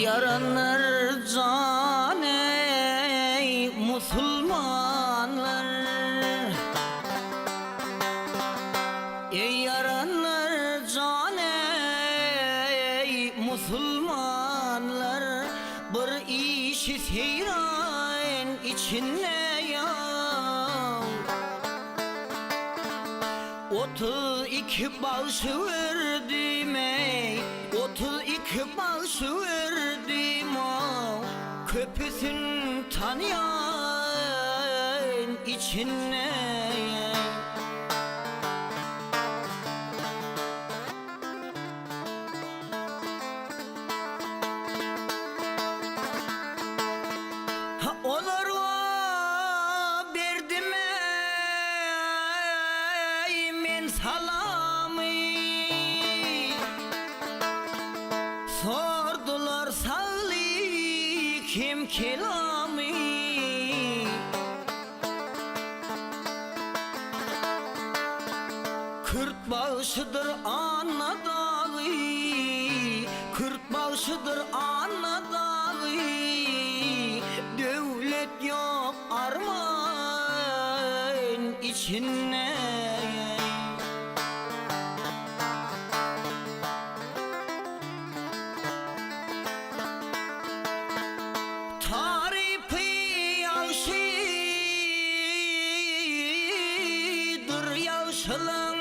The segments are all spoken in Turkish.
yaranlar can ey Müslümanlar, ey yaranlar can ey Müslümanlar, bir işi seyran içinde ya. 32 başı verdim ey, 32 başı verdim o, köpüsün tanıyan içine. Onlara verdim ey men salamı, sordular sağlık kim kelamı. Kırk başıdır ana dağı, kırk başıdır ana dağı. Devlet yok armağan içine. Tarifi yavşidir yavşılın,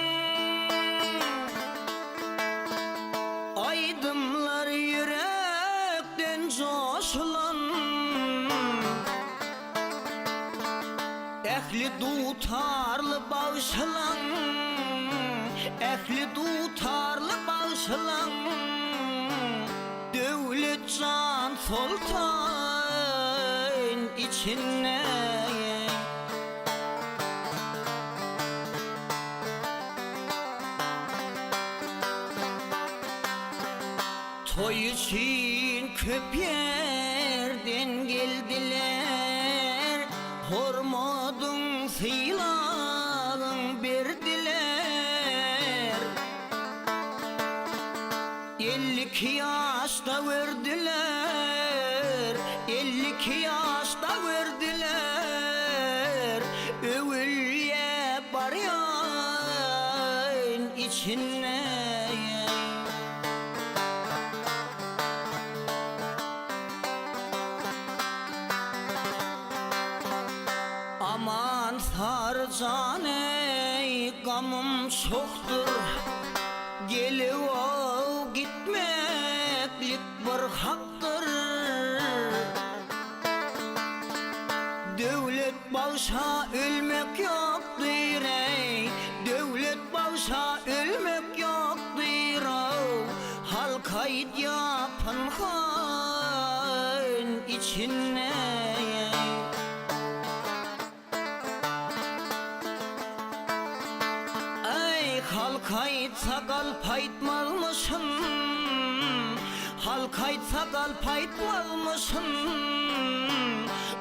aydımlar yürekten coşulan. Ehli dutarlı bağışlan, ehli dutarlı bağışlan. Devlet can sultan içine. Toy için köp yerden geldiler, hormadın silahın verdiler. 52 yaşta verdiler, 52 yaşta verdiler. Övülye baryan içine. Aman sarcan ey gamım çoktur, gelip o gitmeklik bir haktır. Devlet bağışa ölmek yoktur ey, devlet bağışa ölmek yoktur. Halkayt yapan han içine. Halkayt sakal paytmalmışsın, halkayt sakal paytmalmışsın.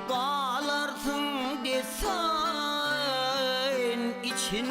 Qalarsın desen için.